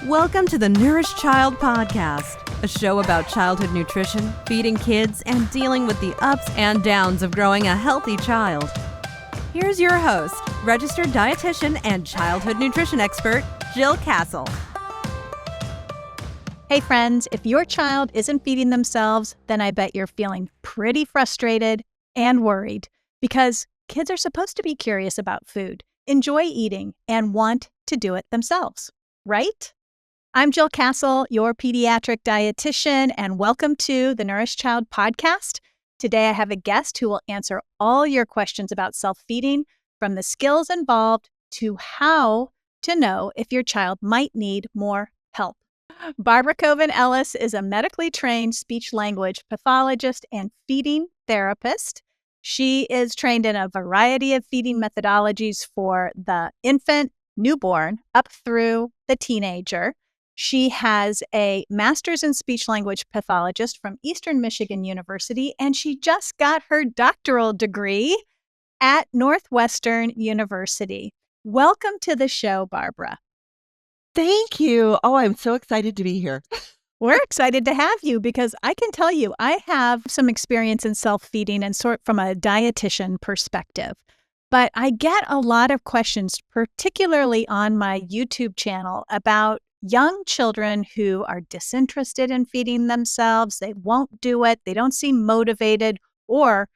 Welcome to the Nourished Child Podcast, a show about childhood nutrition, feeding kids, and dealing with the ups and downs of growing a healthy child. Here's your host, registered dietitian and childhood nutrition expert, Jill Castle. Hey friends, if your child isn't feeding themselves, then I bet you're feeling pretty frustrated and worried because kids are supposed to be curious about food, enjoy eating, and want to do it themselves, right? I'm Jill Castle, your pediatric dietitian, and welcome to the Nourished Child Podcast. Today I have a guest who will answer all your questions about self-feeding, from the skills involved to how to know if your child might need more help. Barbara Coven-Ellis is a medically trained speech-language pathologist and feeding therapist. She is trained in a variety of feeding methodologies for the infant, newborn, up through the teenager. She has a master's in speech-language pathologist from Eastern Michigan University, and she just got her doctoral degree at Northwestern University. Welcome to the show, Barbara. Thank you. Oh, I'm so excited to be here. We're excited to have you because I can tell you I have some experience in self-feeding and sort from a dietitian perspective. But I get a lot of questions, particularly on my YouTube channel, about young children who are disinterested in feeding themselves. They won't do it. They don't seem motivated, or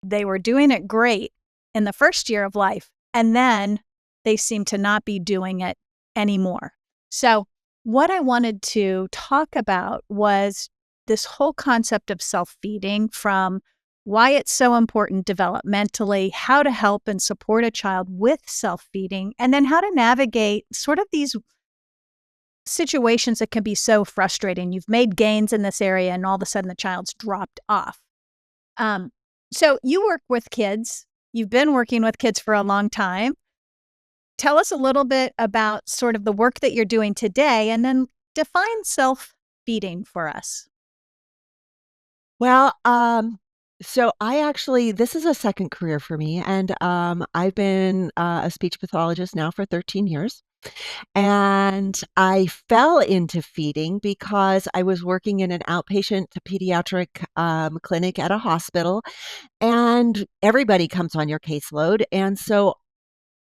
they were doing it great in the first year of life, and then they seem to not be doing it anymore. So what I wanted to talk about was this whole concept of self-feeding, from why it's so important developmentally, how to help and support a child with self-feeding, and then how to navigate sort of these situations that can be so frustrating. You've made gains in this area and all of a sudden the child's dropped off. So you work with kids. You've been working with kids for a long time. Tell us a little bit about sort of the work that you're doing today, and then define self-feeding for us. Well, so this is a second career for me, and I've been a speech pathologist now for 13 years. And I fell into feeding because I was working in an outpatient pediatric clinic at a hospital, and everybody comes on your caseload. And so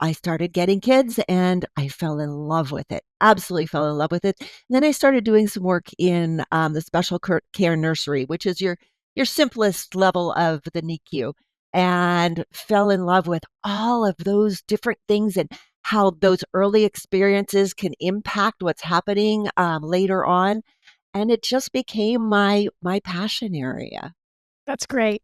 I started getting kids and I fell in love with it, absolutely fell in love with it. And then I started doing some work in the special care nursery, which is your simplest level of the NICU, and fell in love with all of those different things and how those early experiences can impact what's happening later on. And it just became my passion area. That's great.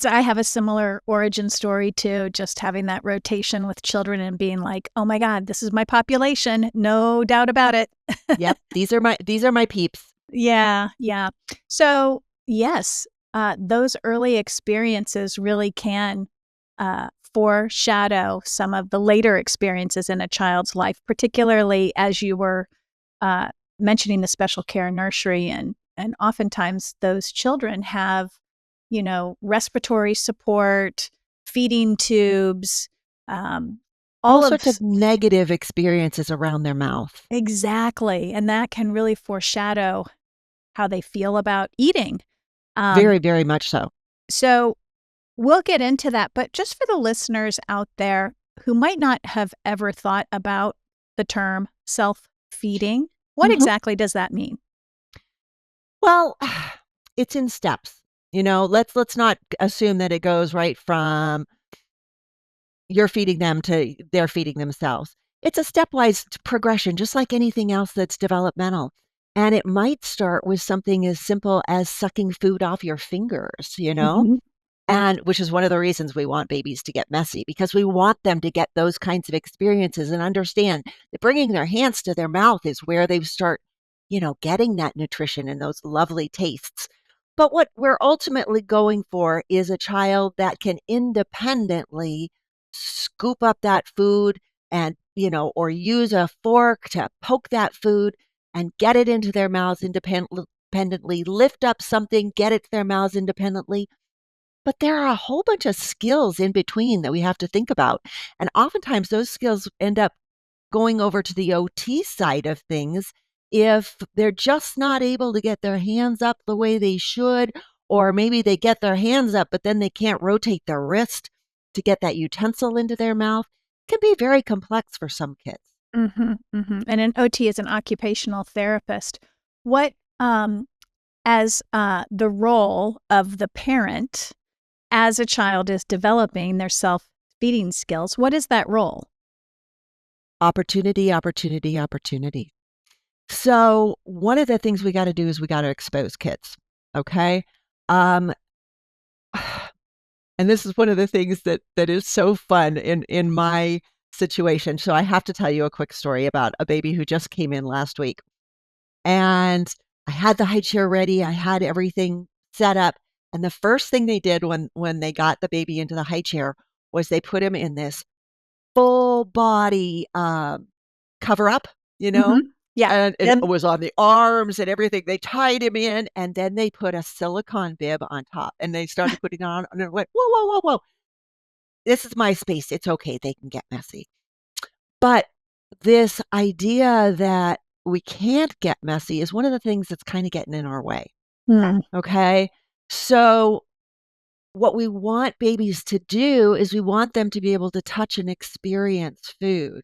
I have a similar origin story too, just having that rotation with children and being like, oh my God, this is my population. No doubt about it. Yep. These are my peeps. Yeah. So yes, those early experiences really can foreshadow some of the later experiences in a child's life, particularly as you were mentioning the special care nursery. And oftentimes those children have, respiratory support, feeding tubes, all sorts of negative experiences around their mouth. Exactly. And that can really foreshadow how they feel about eating. Very, very much so. So we'll get into that. But just for the listeners out there who might not have ever thought about the term self-feeding, what exactly does that mean? Well, it's in steps. Let's not assume that it goes right from you're feeding them to they're feeding themselves. It's a stepwise progression, just like anything else that's developmental. And it might start with something as simple as sucking food off your fingers, and which is one of the reasons we want babies to get messy, because we want them to get those kinds of experiences and understand that bringing their hands to their mouth is where they start, getting that nutrition and those lovely tastes. But what we're ultimately going for is a child that can independently scoop up that food and, or use a fork to poke that food and get it into their mouths independently, lift up something, get it to their mouths independently. But there are a whole bunch of skills in between that we have to think about. And oftentimes those skills end up going over to the OT side of things if they're just not able to get their hands up the way they should, or maybe they get their hands up, but then they can't rotate their wrist to get that utensil into their mouth, it can be very complex for some kids. And an OT is an occupational therapist. What, as the role of the parent as a child is developing their self-feeding skills, what is that role? Opportunity, opportunity, opportunity. So one of the things we got to do is we got to expose kids. Okay. Um, and this is one of the things that is so fun in my situation. So I have to tell you a quick story about a baby who just came in last week. And I had the high chair ready. I had everything set up. And the first thing they did when they got the baby into the high chair was they put him in this full body cover up, Yeah. and it was on the arms and everything. They tied him in, and then they put a silicone bib on top, and they started putting it on, and it went, whoa, whoa, whoa, whoa. This is my space. It's okay. They can get messy. But this idea that we can't get messy is one of the things that's kind of getting in our way. Okay. So what we want babies to do is we want them to be able to touch and experience food.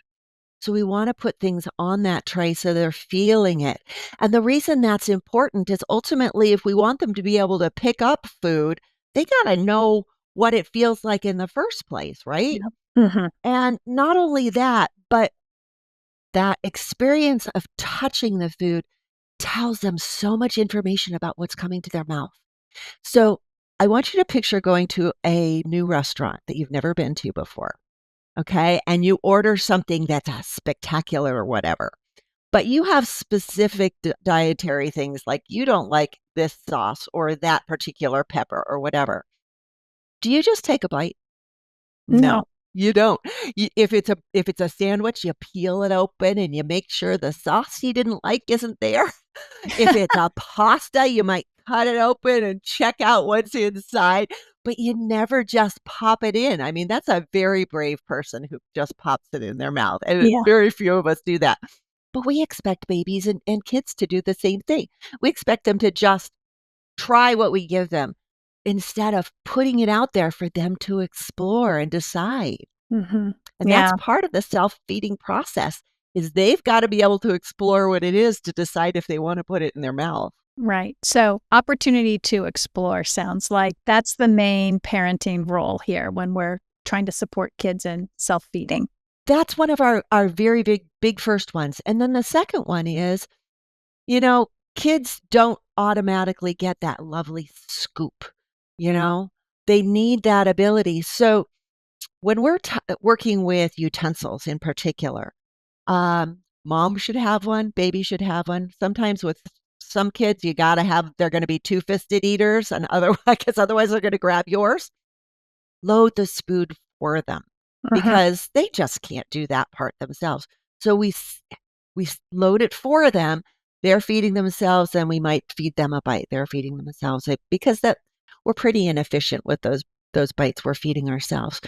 So we want to put things on that tray so they're feeling it. And the reason that's important is ultimately, if we want them to be able to pick up food, they got to know what it feels like in the first place, right? Yep. And not only that, but that experience of touching the food tells them so much information about what's coming to their mouth. So I want you to picture going to a new restaurant that you've never been to before. Okay. And you order something that's spectacular or whatever, but you have specific dietary things, like you don't like this sauce or that particular pepper or whatever. Do you just take a bite? No. You don't. If it's a sandwich, you peel it open and you make sure the sauce you didn't like isn't there. If it's a pasta, you might cut it open and check out what's inside, but you never just pop it in. I mean, that's a very brave person who just pops it in their mouth, and Yeah. very few of us do that. But we expect babies and kids to do the same thing. We expect them to just try what we give them instead of putting it out there for them to explore and decide. And that's part of the self-feeding process, is they've got to be able to explore what it is to decide if they want to put it in their mouth. Right. So opportunity to explore sounds like that's the main parenting role here when we're trying to support kids in self-feeding. That's one of our very big first ones. And then the second one is, kids don't automatically get that lovely scoop, they need that ability. So when we're working with utensils in particular, mom should have one, baby should have one. Sometimes with some kids, they're going to be two-fisted eaters, and otherwise they're going to grab yours. Load the spoon for them because they just can't do that part themselves. So we load it for them. They're feeding themselves, and we might feed them a bite. They're feeding themselves because we're pretty inefficient with those bites we're feeding ourselves.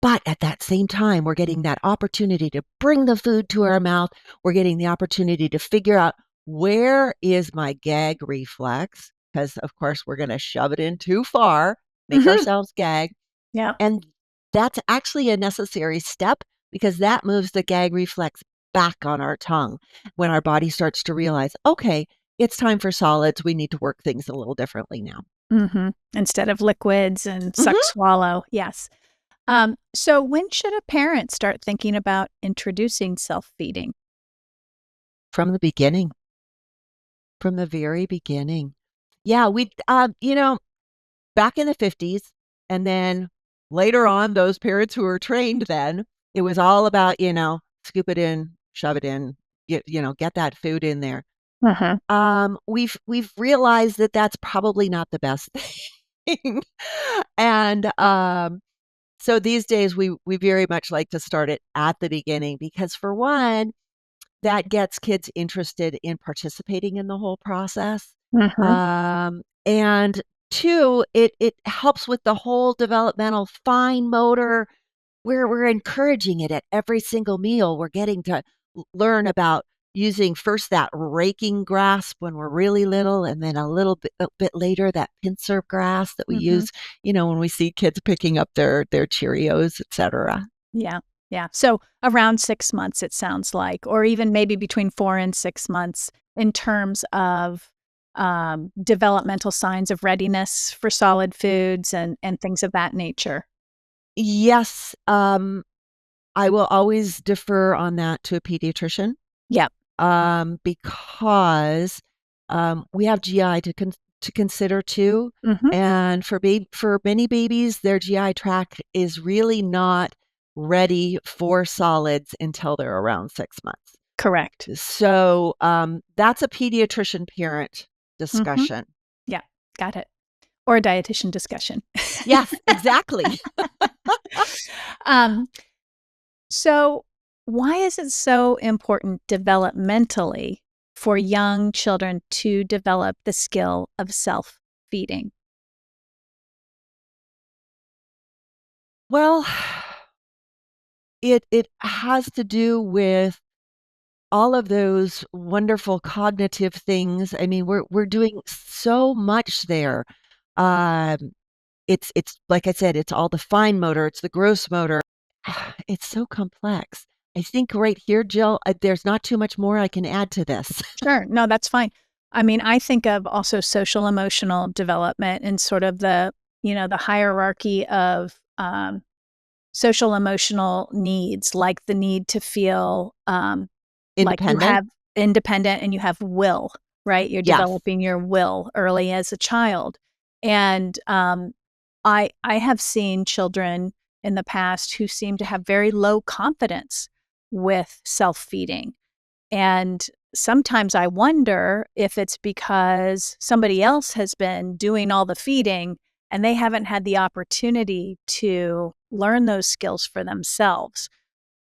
But at that same time, we're getting that opportunity to bring the food to our mouth. We're getting the opportunity to figure out, where is my gag reflex? Because, of course, we're going to shove it in too far, make ourselves gag. Yeah. And that's actually a necessary step, because that moves the gag reflex back on our tongue when our body starts to realize, okay, it's time for solids. We need to work things a little differently now. Instead of liquids and suck, swallow. Yes. So when should a parent start thinking about introducing self-feeding? From the beginning. From the very beginning. Yeah, we, back in the 50s, and then later on, those parents who were trained then, it was all about, scoop it in, shove it in, get that food in there. We've realized that that's probably not the best thing. And so these days we very much like to start it at the beginning, because for one, that gets kids interested in participating in the whole process. And two, it helps with the whole developmental fine motor. We're encouraging it at every single meal. We're getting to learn about using first that raking grasp when we're really little, and then a bit later that pincer grasp that we use, when we see kids picking up their Cheerios, etc. Yeah. Yeah. So around 6 months, it sounds like, or even maybe between 4 and 6 months in terms of developmental signs of readiness for solid foods and things of that nature. Yes, I will always defer on that to a pediatrician, Yep. because we have GI to consider too, Hmm. and for many babies, their GI tract is really not ready for solids until they're around 6 months. Correct. So that's a pediatrician parent Hmm. discussion. Yeah. Got it. Or a dietitian discussion. Yes, exactly. um, so, why is it so important developmentally for young children to develop the skill of self feeding? Well, it has to do with all of those wonderful cognitive things. I mean, we're doing so much there. Um, it's like I said, it's all the fine motor, it's the gross motor. It's so complex. I think right here, Jill, there's not too much more I can add to this. Sure. No, that's fine. I mean, I think of also social emotional development and sort of the hierarchy of social emotional needs, like the need to feel like you Independent? have independent and you have will, right? You're Yes. developing your will early as a child. And I have seen children in the past who seem to have very low confidence with self-feeding. And sometimes I wonder if it's because somebody else has been doing all the feeding and they haven't had the opportunity to learn those skills for themselves.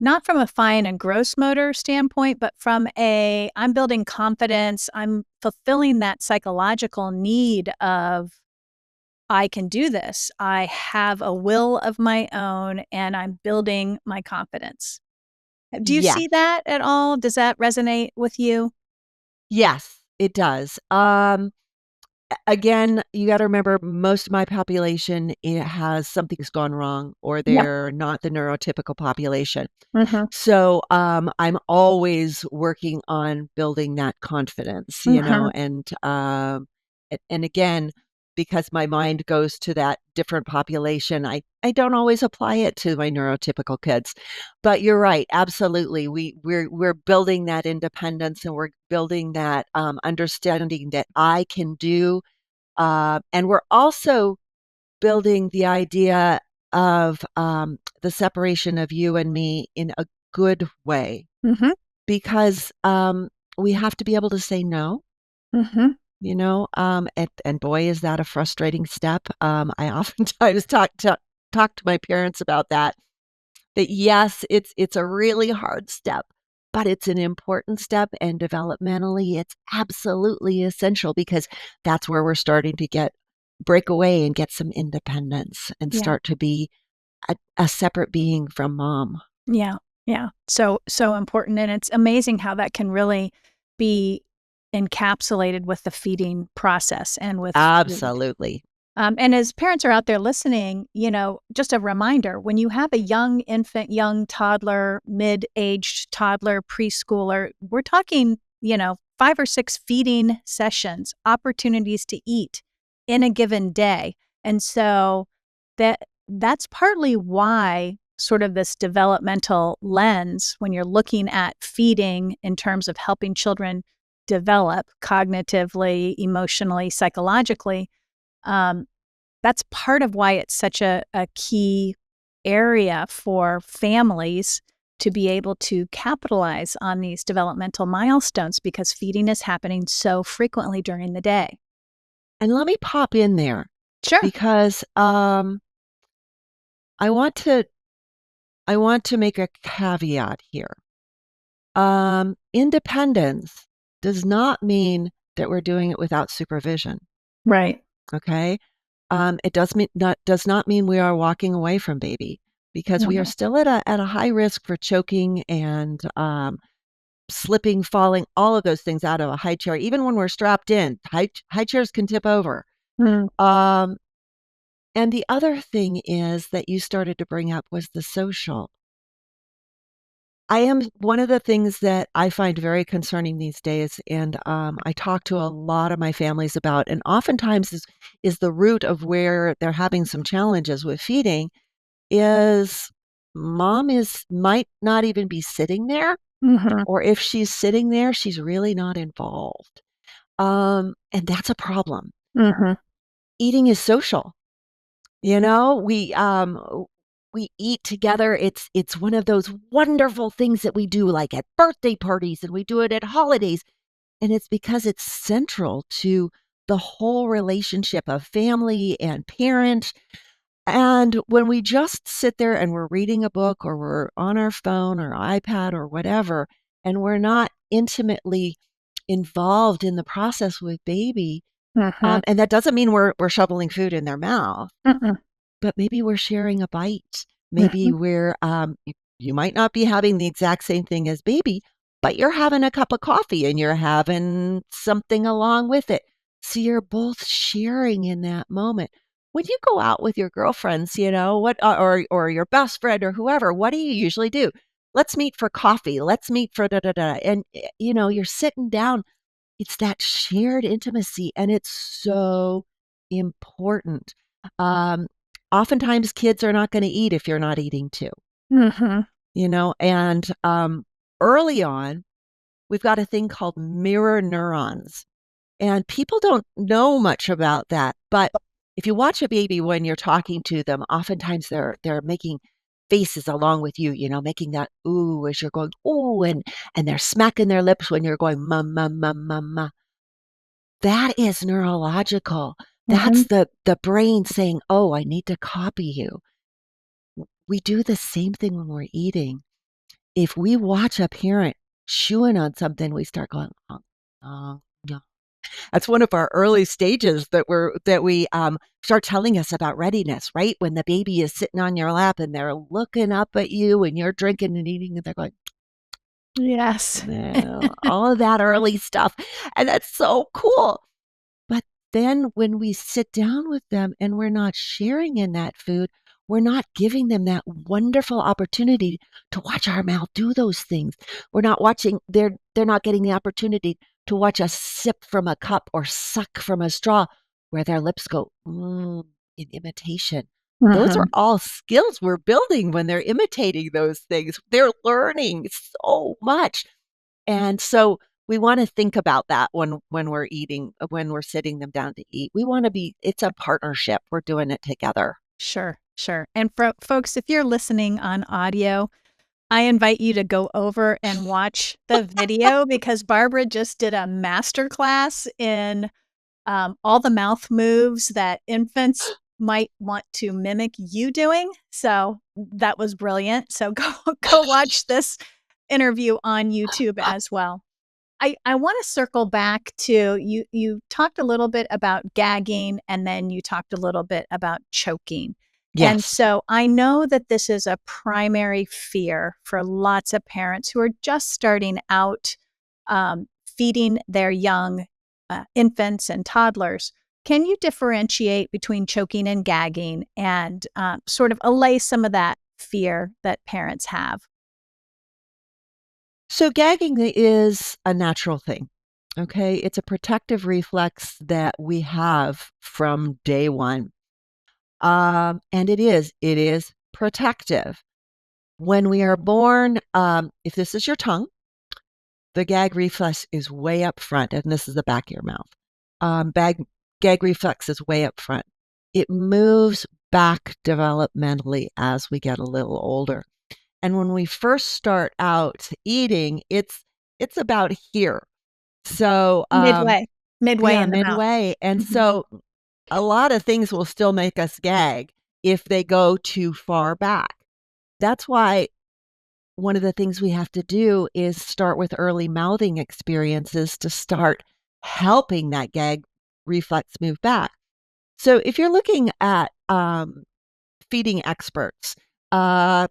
Not from a fine and gross motor standpoint, but from I'm building confidence, I'm fulfilling that psychological need of I can do this. I have a will of my own and I'm building my confidence. Do you Yes. see that at all? Does that resonate with you? Yes, it does. Again, you got to remember most of my population has something's gone wrong, or Yeah. they're not the neurotypical population. Mhm. So I'm always working on building that confidence, Mhm. and again, because my mind goes to that different population, I don't always apply it to my neurotypical kids. But you're right, absolutely. We're building that independence, and we're building that understanding that I can do, and we're also building the idea of the separation of you and me in a good way, Mhm. because we have to be able to say no, Mhm. and boy, is that a frustrating step. I oftentimes talk to my parents about that yes, it's a really hard step, but it's an important step, and developmentally, it's absolutely essential, because that's where we're starting to break away and get some independence and Yeah. start to be a separate being from mom. Yeah. Yeah. So important, and it's amazing how that can really be encapsulated with the feeding process and with food. Absolutely. And as parents are out there listening, just a reminder, when you have a young infant, young toddler, mid-aged toddler, preschooler, we're talking, 5 or 6 feeding sessions, opportunities to eat in a given day. And so that's partly why sort of this developmental lens, when you're looking at feeding in terms of helping children develop cognitively, emotionally, psychologically, um, that's part of why it's such a key area for families to be able to capitalize on these developmental milestones, because feeding is happening so frequently during the day. And let me pop in there, Sure. because I want to make a caveat here. Independence does not mean that we're doing it without supervision. Right. Okay. It does not mean we are walking away from baby, because we are No. still at a high risk for choking and slipping, falling, all of those things out of a high chair. Even when we're strapped in, high chairs can tip over. Mm. And the other thing is that you started to bring up was the social. I am one of the things that I find very concerning these days, and I talk to a lot of my families about, and oftentimes is the root of where they're having some challenges with feeding is mom might not even be sitting there, Mm-hmm. or if she's sitting there, she's really not involved. And that's a problem. Mm-hmm. Eating is social. You know, we eat together. It's one of those wonderful things that we do, like at birthday parties, and we do it at holidays. And it's because it's central to the whole relationship of family and parent. And when we just sit there and we're reading a book or we're on our phone or iPad or whatever, and we're not intimately involved in the process with baby, Mm-hmm. and that doesn't mean we're shoveling food in their mouth, Mm-mm. but maybe we're sharing a bite. Mm-hmm. Maybe you might not be having the exact same thing as baby, but you're having a cup of coffee and you're having something along with it. So you're both sharing in that moment. When you go out with your girlfriends, what, or your best friend or whoever, what do you usually do? Let's meet for coffee. Let's meet for da da da. And you're sitting down. It's that shared intimacy, and it's so important. Um, Oftentimes kids are not going to eat if you're not eating too, Mm-hmm. and early on, we've got a thing called mirror neurons, and people don't know much about that. But if you watch a baby when you're talking to them, oftentimes they're making faces along with you, making that ooh as you're going ooh, and they're smacking their lips when you're going ma ma ma ma ma. That is neurological. Mm-hmm. That's the brain saying, "Oh, I need to copy you." We do the same thing when we're eating. If we watch a parent chewing on something, we start going, "Oh, oh, no." That's one of our early stages that we start telling us about readiness, right? When the baby is sitting on your lap and they're looking up at you and you're drinking and eating and they're going, Yes. all of that early stuff. And that's so cool. But then when we sit down with them and we're not sharing in that food, we're not giving them that wonderful opportunity to watch our mouth do those things. They're not getting the opportunity to watch us sip from a cup or suck from a straw where their lips go in imitation. Those are Mm-hmm. all skills we're building when they're imitating those things. They're learning so much. And so we want to think about that when we're eating, when we're sitting them down to eat. It's a partnership. We're doing it together. Sure, sure. And for folks, if you're listening on audio, I invite you to go over and watch the video because Barbara just did a master class in all the mouth moves that infants might want to mimic you doing. So that was brilliant. So go watch this interview on YouTube as well. I want to circle back to you. You talked a little bit about gagging and then you talked a little bit about choking. And Yes. so I know that this is a primary fear for lots of parents who are just starting out feeding their young infants and toddlers. Can you differentiate between choking and gagging and sort of allay some of that fear that parents have? So gagging is a natural thing. Okay. It's a protective reflex that we have from day one. And it is protective. When we are born, if this is your tongue, the gag reflex is way up front, and this is the back of your mouth. Gag reflex is way up front. It moves back developmentally as we get a little older. And when we first start out eating, it's about here. So, Midway yeah, in the mouth. midway. And Mhm. so a lot of things will still make us gag if they go too far back. That's why one of the things we have to do is start with early mouthing experiences to start helping that gag reflex move back. So if you're looking at feeding experts,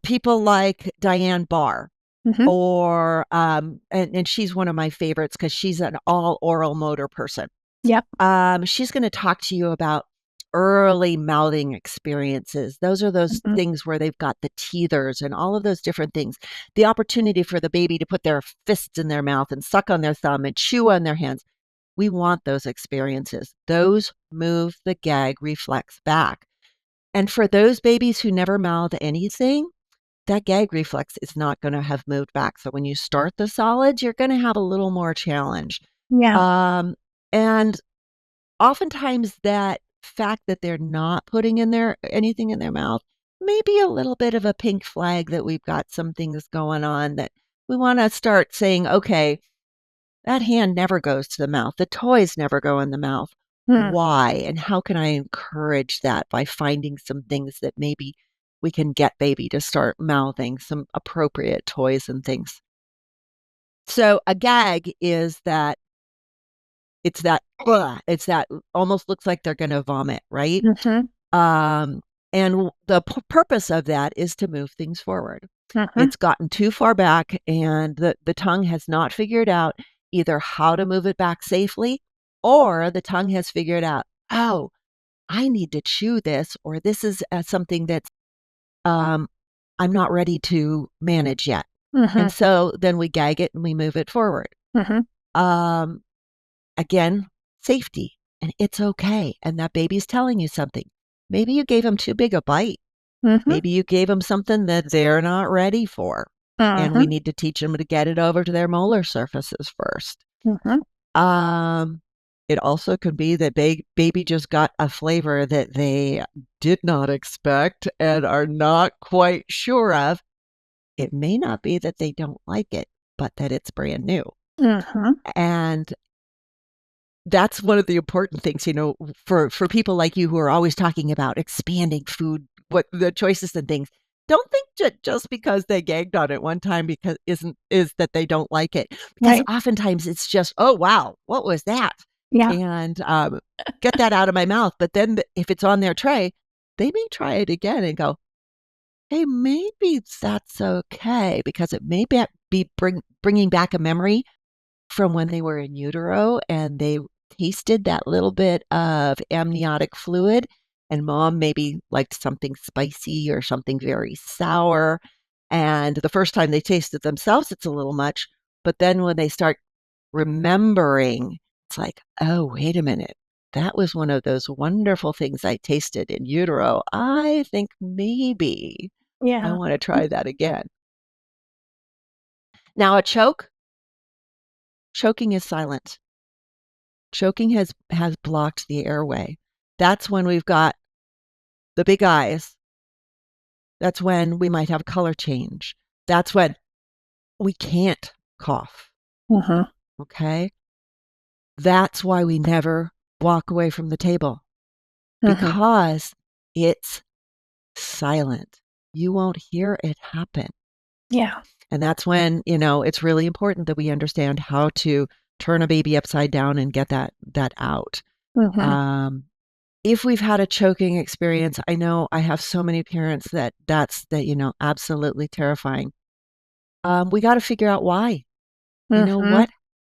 people like Diane Barr, Mm-hmm. or and she's one of my favorites because she's an all oral motor person. Yep. She's going to talk to you about early mouthing experiences. Those are those Mm-hmm. things where they've got the teethers and all of those different things. The opportunity for the baby to put their fists in their mouth and suck on their thumb and chew on their hands. We want those experiences. Those move the gag reflex back. And for those babies who never mouth anything, that gag reflex is not going to have moved back. So when you start the solids, you're going to have a little more challenge. Yeah. And oftentimes that fact that they're not putting in their anything in their mouth may be a little bit of a pink flag that we've got some things going on that we want to start saying, okay, that hand never goes to the mouth. The toys never go in the mouth. Hmm. Why? And how can I encourage that by finding some things that maybe we can get baby to start mouthing some appropriate toys and things. So a gag is that it's that it's that almost looks like they're going to vomit, right? Mm-hmm. And the purpose of that is to move things forward. Mm-hmm. It's gotten too far back, and the tongue has not figured out either how to move it back safely, or the tongue has figured out, oh, I need to chew this, or this is something that's I'm not ready to manage yet. Mm-hmm. And so then we gag it and we move it forward. Mm-hmm. Um, Again, safety, and it's okay. And that baby's telling you something. Maybe you gave them too big a bite. Mm-hmm. Maybe you gave them something that they're not ready for. And we need to teach them to get it over to their molar surfaces first. Mm-hmm. It also could be that baby just got a flavor that they did not expect and are not quite sure of. It may not be that they don't like it, but that it's brand new. Mm-hmm. And that's one of the important things, for people like you who are always talking about expanding food, what the choices and things. Don't think that just because they gagged on it one time is that they don't like it. Because Right. oftentimes it's just, oh wow, what was that? Yeah. And get that out of my mouth. But then if it's on their tray, they may try it again and go, hey, maybe that's okay, because it may be bringing back a memory from when they were in utero and they tasted that little bit of amniotic fluid, and mom maybe liked something spicy or something very sour. And the first time they taste it themselves, it's a little much. But then when they start remembering, it's like, oh, wait a minute. That was one of those wonderful things I tasted in utero. I think maybe I Yeah. want to try that again. Now, choking is silent. Choking has blocked the airway. That's when we've got the big eyes. That's when we might have color change. That's when we can't cough. Mm-hmm. Okay? That's why we never walk away from the table, Mm-hmm. because it's silent. You won't hear it happen. Yeah. And that's when, it's really important that we understand how to turn a baby upside down and get that out. Mm-hmm. If we've had a choking experience, I know I have so many parents that's absolutely terrifying. We got to figure out why. Mm-hmm. What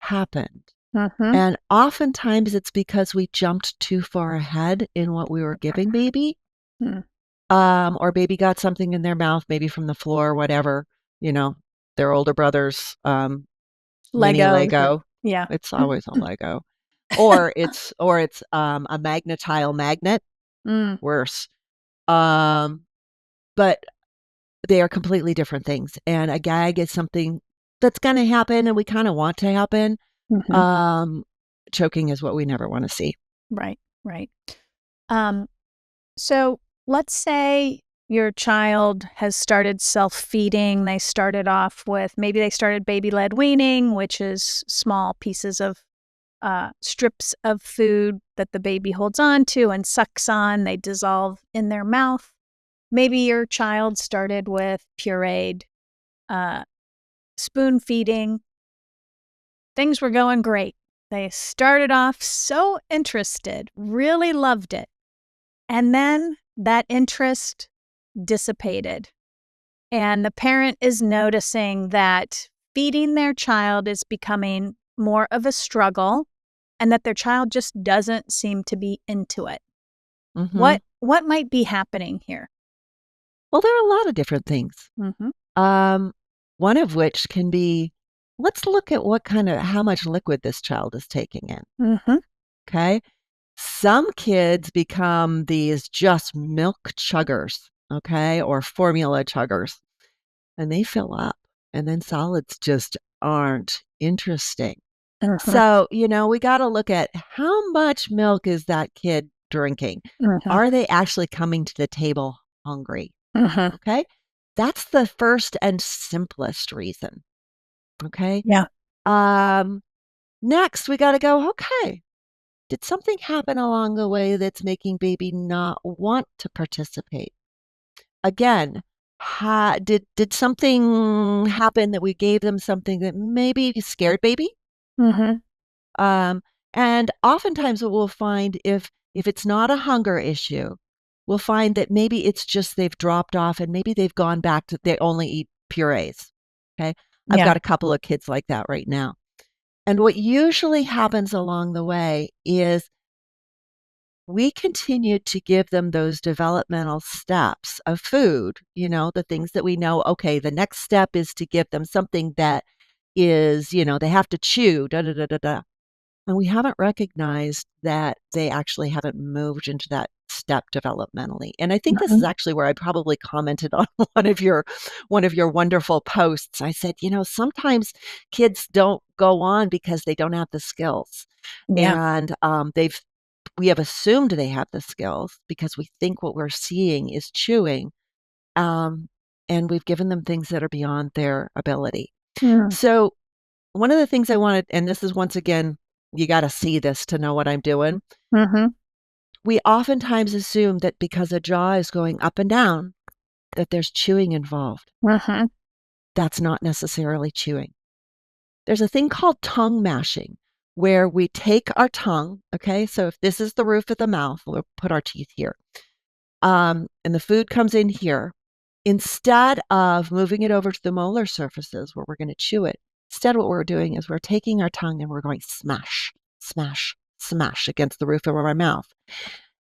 happened? Mm-hmm. And oftentimes it's because we jumped too far ahead in what we were giving baby. Or baby got something in their mouth, maybe from the floor, or whatever, their older brother's mini Lego. Yeah. It's always a Lego. Or it's a magnetile magnet. Mm. Worse. But they are completely different things. And a gag is something that's going to happen and we kind of want to happen. Mm-hmm. Choking is what we never want to see. Right. Right. So let's say your child has started self-feeding. They started off with, maybe they started baby-led weaning, which is small pieces of strips of food that the baby holds on to and sucks on. They dissolve in their mouth. Maybe your child started with pureed, spoon feeding. Things were going great. They started off so interested, really loved it. And then that interest dissipated. and the parent is noticing that feeding their child is becoming more of a struggle and that their child just doesn't seem to be into it. Mhm. What might be happening here? Well, there are a lot of different things. Mm-hmm. One of which can be, let's look at how much liquid this child is taking in, Mm-hmm. okay? Some kids become these just milk chuggers, okay, or formula chuggers, and they fill up, and then solids just aren't interesting. Mm-hmm. So, we gotta look at how much milk is that kid drinking? Mm-hmm. Are they actually coming to the table hungry? Mm-hmm. Okay? That's the first and simplest reason, okay? Yeah. Um, Next, we gotta go, okay, did something happen along the way that's making baby not want to participate? Again, did something happen that we gave them something that maybe scared baby? Mm-hmm. Um, and oftentimes what we'll find if it's not a hunger issue, we'll find that maybe it's just they've dropped off and maybe they've gone back to they only eat purees. Okay. I've Yeah. got a couple of kids like that right now. And what usually happens along the way is we continue to give them those developmental steps of food, the things that we know, okay, the next step is to give them something that is, they have to chew, da da da da da. And we haven't recognized that they actually haven't moved into that step developmentally. And I think this is Mm-hmm. actually where I probably commented on one of your wonderful posts. I said, sometimes kids don't go on because they don't have the skills. Yeah. And we have assumed they have the skills because we think what we're seeing is chewing. Um, and we've given them things that are beyond their ability. Mm-hmm. So one of the things I wanted, and this is once again, you got to see this to know what I'm doing. Mm-hmm. We oftentimes assume that because a jaw is going up and down, that there's chewing involved. Mm-hmm. That's not necessarily chewing. There's a thing called tongue mashing, where we take our tongue, okay? So if this is the roof of the mouth, we'll put our teeth here. And the food comes in here. Instead of moving it over to the molar surfaces where we're going to chew it, instead what we're doing is we're taking our tongue and we're going smash, smash, smash against the roof of our mouth.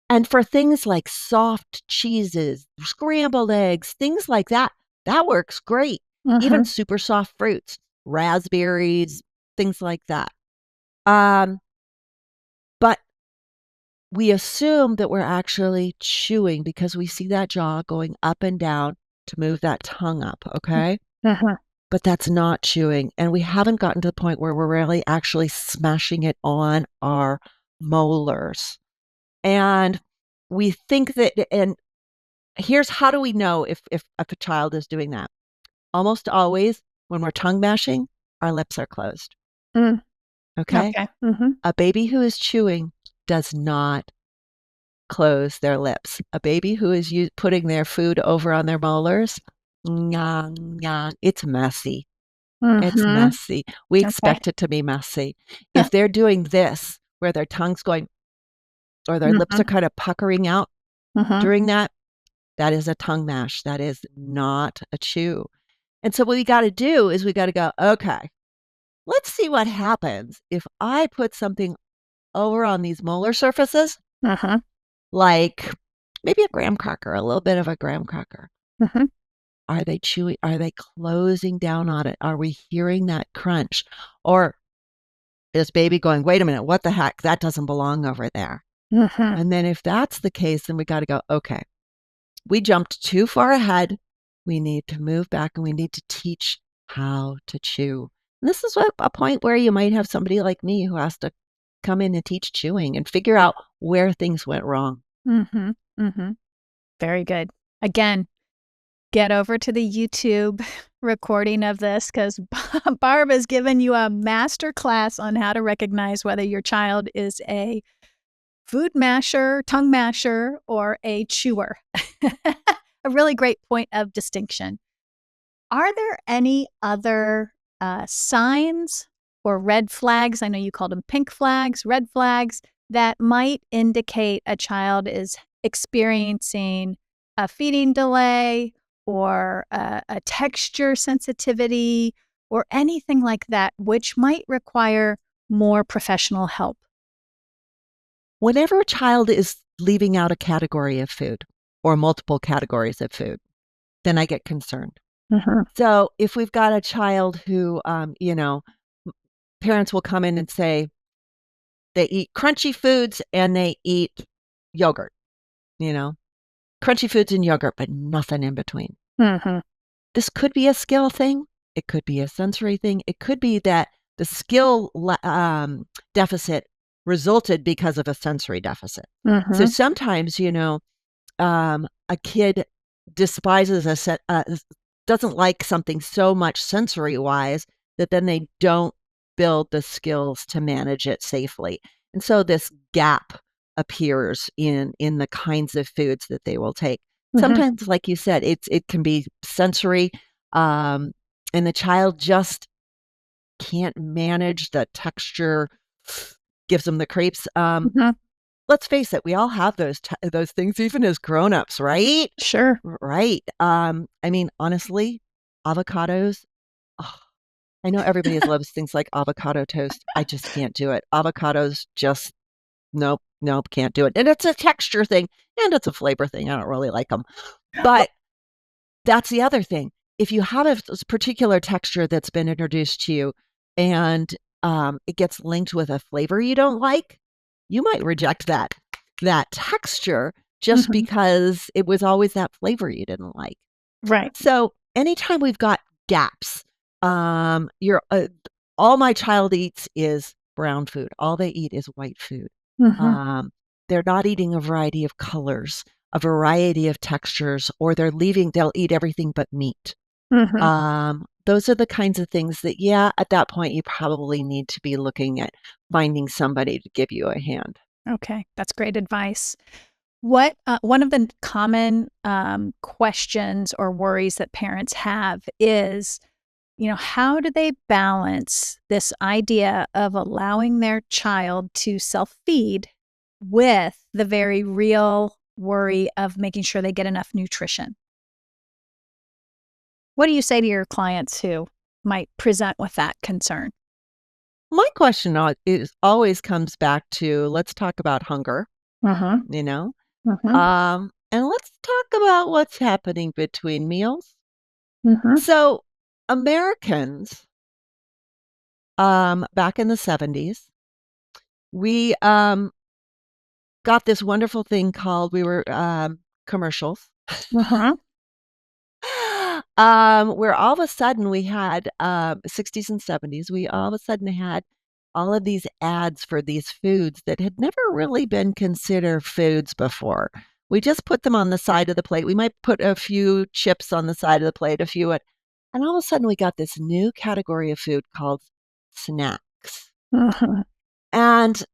And for things like soft cheeses, scrambled eggs, things like that, that works great. Mm-hmm. Even super soft fruits, raspberries, things like that. But we assume that we're actually chewing because we see that jaw going up and down to move that tongue up, okay? Mm-hmm. But that's not chewing. And we haven't gotten to the point where we're really actually smashing it on our molars. And we think that, and here's how do we know if a child is doing that? Almost always when we're tongue mashing, our lips are closed. Mm. Okay? Okay. Mm-hmm. A baby who is chewing does not close their lips. A baby who is putting their food over on their molars, nyah, nyah, it's messy. It's Mm-hmm. messy. We Okay. expect it to be messy. If they're doing this, where their tongue's going or their lips Mm-hmm. are kind of puckering out Mm-hmm. during that, that is a tongue mash. That is not a chew. And so what we got to do is we got to go, okay, let's see what happens if I put something over on these molar surfaces, Mm-hmm. like maybe a graham cracker, a little bit of a graham cracker. Mm-hmm. Are they chewing? Are they closing down on it? Are we hearing that crunch? Or is baby going, wait a minute, what the heck? That doesn't belong over there. Mm-hmm. And then if that's the case, then we got to go, okay, we jumped too far ahead. We need to move back and we need to teach how to chew. And this is a point where you might have somebody like me who has to come in and teach chewing and figure out where things went wrong. Mm-hmm. Mm-hmm. Very good. Again, get over to the YouTube recording of this because Barb has given you a master class on how to recognize whether your child is a food masher, tongue masher, or a chewer. A really great point of distinction. Are there any other signs or red flags? I know you called them pink flags, red flags that might indicate a child is experiencing a feeding delay or a texture sensitivity or anything like that, which might require more professional help? Whenever a child is leaving out a category of food or multiple categories of food, then I get concerned. Mm-hmm. So if we've got a child who, parents will come in and say they eat crunchy foods and they eat yogurt, you know, crunchy foods and yogurt, but nothing in between. Mm-hmm. This could be a skill thing. It could be a sensory thing. It could be that the skill deficit resulted because of a sensory deficit. So Mm-hmm. sometimes, a kid despises doesn't like something so much sensory wise that then they don't build the skills to manage it safely. And so this gap appears in the kinds of foods that they will take. Mm-hmm. Sometimes, like you said, it can be sensory, and the child just can't manage the texture, gives them the creeps. Mm-hmm. Let's face it, we all have those things, even as grown-ups, right? Sure. Right. I mean, honestly, avocados. Oh, I know everybody loves things like avocado toast. I just can't do it. Avocados just nope, can't do it. And it's a texture thing and it's a flavor thing. I don't really like them. But that's the other thing. If you have a particular texture that's been introduced to you and it gets linked with a flavor you don't like, you might reject that texture just Mm-hmm. because it was always that flavor you didn't like. Right. So anytime we've got gaps, you're all my child eats is brown food. All they eat is white food. Mm-hmm. They're not eating a variety of colors, a variety of textures, or they'll eat everything but meat. Mm-hmm. Those are the kinds of things that, yeah, at that point, you probably need to be looking at finding somebody to give you a hand. Okay, that's great advice. What one of the common questions or worries that parents have is, how do they balance this idea of allowing their child to self-feed with the very real worry of making sure they get enough nutrition? What do you say to your clients who might present with that concern? My question always comes back to let's talk about hunger, Mm-hmm. you know, Mm-hmm. and let's talk about what's happening between meals. Mm-hmm. So, Americans, back in the 70s, we got this wonderful thing called commercials. Mm-hmm. Where all of a sudden we had 60s and 70s, we all of a sudden had all of these ads for these foods that had never really been considered foods before. We just put them on the side of the plate. We might put a few chips on the side of the plate, and all of a sudden we got this new category of food called snacks. Mm-hmm. And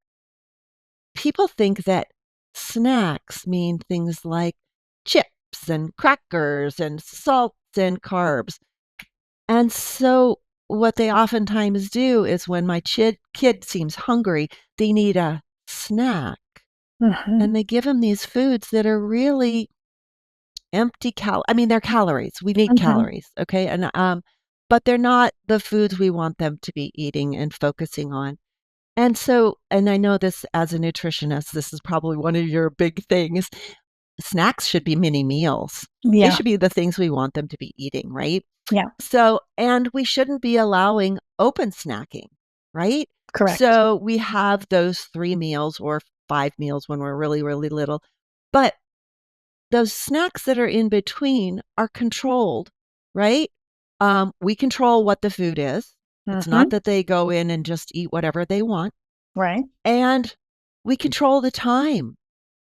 people think that snacks mean things like chips and crackers and salts and carbs. And so what they oftentimes do is when my kid seems hungry, they need a snack. Mm-hmm. And they give them these foods that are really empty I mean, they're calories. We need Mm-hmm. calories, okay? And but they're not the foods we want them to be eating and focusing on. And so, and I know this as a nutritionist, this is probably one of your big things. Snacks should be mini meals. They Yeah. should be the things we want them to be eating, right? Yeah. So, and we shouldn't be allowing open snacking, right? Correct. So we have those 3 meals or 5 meals when we're really, really little. But those snacks that are in between are controlled, right? We control what the food is. It's Mm-hmm. not that they go in and just eat whatever they want. Right. And we control the time,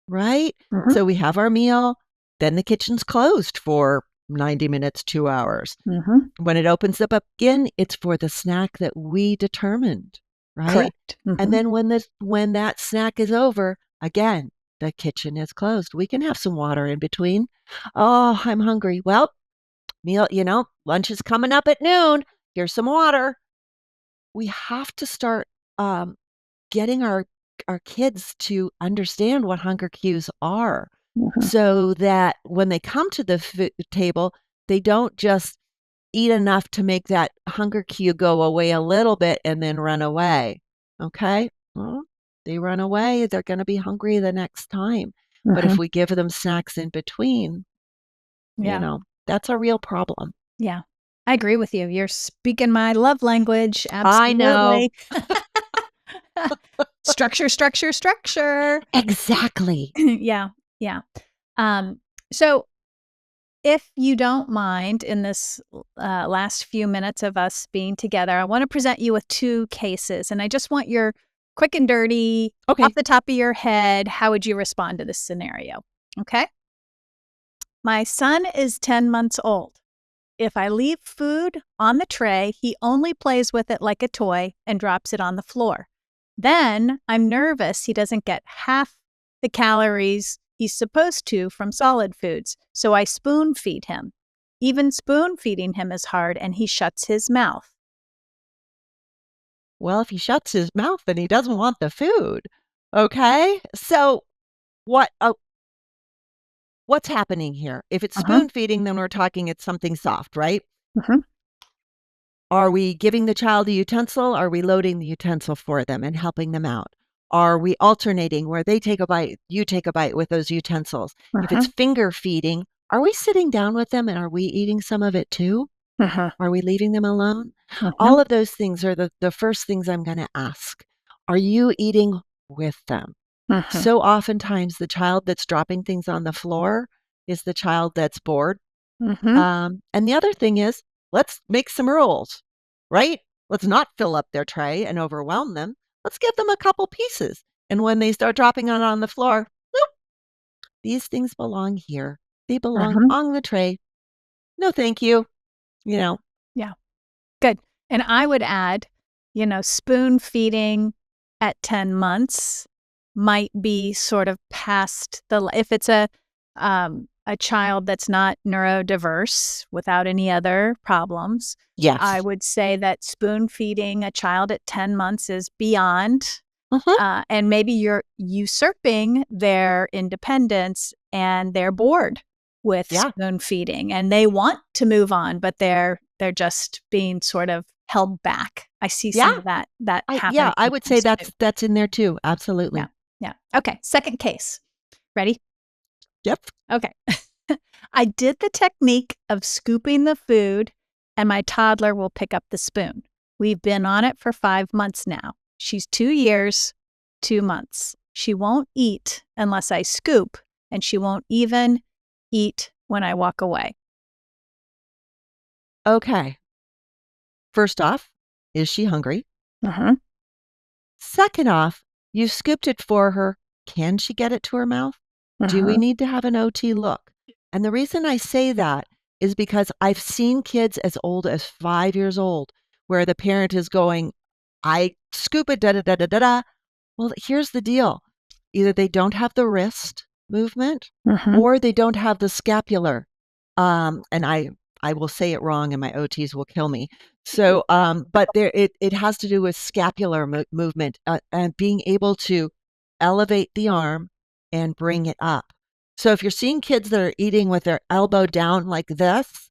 right? Mm-hmm. So we have our meal, then the kitchen's closed for 90 minutes, 2 hours. Mm-hmm. When it opens up again, it's for the snack that we determined, right? Correct. Mm-hmm. And then when that snack is over, again, the kitchen is closed. We can have some water in between. Oh, I'm hungry. Well, meal, lunch is coming up at noon. Here's some water. We have to start getting our kids to understand what hunger cues are Mm-hmm. so that when they come to the table, They don't just eat enough to make that hunger cue go away a little bit and then run away. Okay? Well, they run away, they're going to be hungry the next time. But if we give them snacks in between, Yeah. that's a real problem. Yeah. I agree with you. You're speaking my love language. I know. Absolutely. Structure, structure, structure. Exactly. Yeah. Yeah. So if you don't mind, in this last few minutes of us being together, I want to present you with 2 cases, and I just want your quick and dirty, Okay. off the top of your head, how would you respond to this scenario? Okay. My son is 10 months old. If I leave food on the tray, he only plays with it like a toy and drops it on the floor. Then I'm nervous he doesn't get half the calories he's supposed to from solid foods, so I spoon feed him. Even spoon feeding him is hard, and he shuts his mouth. Well, if he shuts his mouth, then he doesn't want the food. Okay? So what what's happening here? If it's spoon feeding, then we're talking it's something soft, right? Are we giving the child a utensil? Are we loading the utensil for them and helping them out? Are we alternating where they take a bite, you take a bite with those utensils? If it's finger feeding, are we sitting down with them and are we eating some of it too? Are we leaving them alone? All of those things are the first things I'm going to ask. Are you eating with them? So oftentimes the child that's dropping things on the floor is the child that's bored. And the other thing is, let's make some rules, right? Let's not fill up their tray and overwhelm them. Let's give them a couple pieces. And when they start dropping it on the floor, whoop, these things belong here. They belong on the tray. No, thank you. Yeah. Good. And I would add, spoon feeding at 10 months might be sort of past if it's a child that's not neurodiverse without any other problems. Yes. I would say that spoon feeding a child at 10 months is beyond, and maybe you're usurping their independence and they're bored with spoon feeding and they want to move on, but they're just being sort of held back. I see some of that happening. Yeah, I would say that's in there too. Absolutely. Yeah. Okay. Second case. Ready? Yep. Okay. I did the technique of scooping the food and my toddler will pick up the spoon. We've been on it for 5 months now. She's 2 years, 2 months. She won't eat unless I scoop, and she won't even eat when I walk away. Okay. First off, is she hungry? Second off, you scooped it for her. Can she get it to her mouth? Do we need to have an OT look? And the reason I say that is because I've seen kids as old as 5 years old where the parent is going, I scoop it, da-da-da-da-da-da. Well, here's the deal. Either they don't have the wrist movement or they don't have the scapular. And I will say it wrong and my OTs will kill me. So, but it has to do with scapular movement and being able to elevate the arm and bring it up. So if you're seeing kids that are eating with their elbow down like this,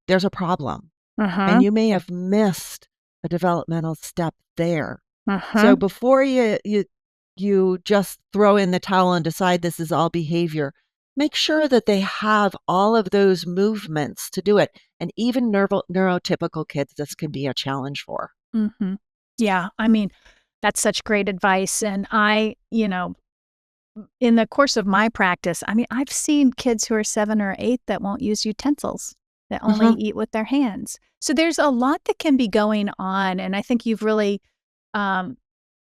there's a problem. And you may have missed a developmental step there. So before you just throw in the towel and decide this is all behavior, make sure that they have all of those movements to do it. And even neurotypical kids, this can be a challenge for. Yeah, I mean, that's such great advice. And in the course of my practice, I mean, I've seen kids who are 7 or 8 that won't use utensils, that only eat with their hands. So there's a lot that can be going on. And I think you've really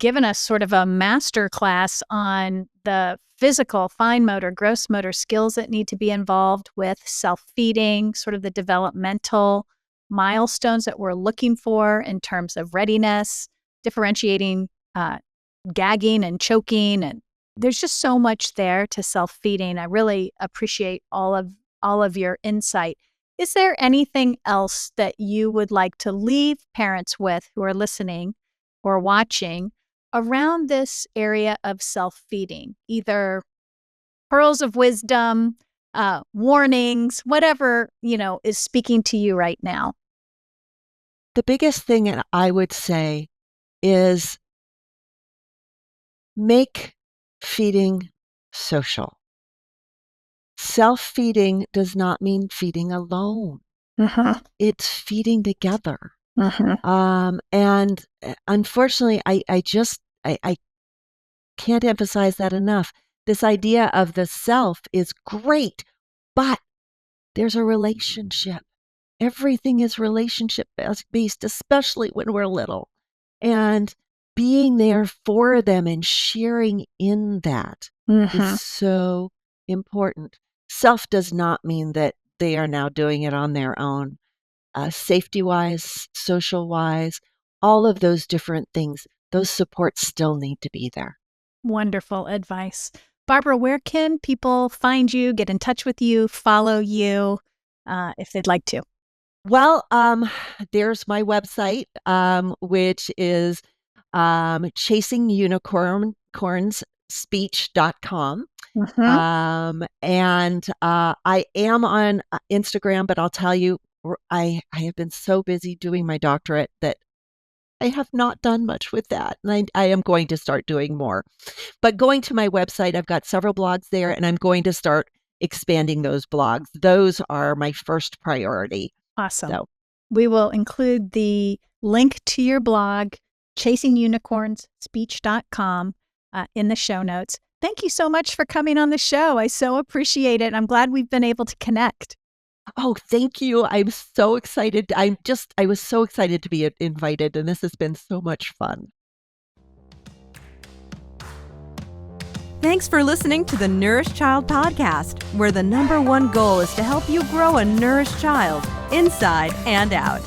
given us sort of a master class on the physical, fine motor, gross motor skills that need to be involved with self-feeding, sort of the developmental milestones that we're looking for in terms of readiness, differentiating gagging and choking, and there's just so much there to self-feeding. I really appreciate all of your insight. Is there anything else that you would like to leave parents with who are listening or watching around this area of self-feeding? Either pearls of wisdom, warnings, whatever, is speaking to you right now? The biggest thing that I would say is make feeding social. Self-feeding does not mean feeding alone. Uh-huh. It's feeding together. Uh-huh. And unfortunately, I can't emphasize that enough. This idea of the self is great, but there's a relationship. Everything is relationship based, especially when we're little. And being there for them and sharing in that is Uh-huh. so important. Self does not mean that they are now doing it on their own. Safety wise, social wise, all of those different things, those supports still need to be there. Wonderful advice. Barbara, where can people find you, get in touch with you, follow you, if they'd like to? Well, there's my website, which is chasingunicornspeech.com. Uh-huh. And I am on Instagram, but I'll tell you, I have been so busy doing my doctorate that I have not done much with that. And I am going to start doing more. But going to my website, I've got several blogs there, and I'm going to start expanding those blogs. Those are my first priority. Awesome. So We will include the link to your blog, chasingunicornsspeech.com, in the show notes. Thank you so much for coming on the show. I so appreciate it. I'm glad we've been able to connect. oh, thank you. I'm so excited. I was so excited to be invited, and this has been so much fun. Thanks for listening to the Nourished Child Podcast, where the #1 goal is to help you grow a nourished child inside and out.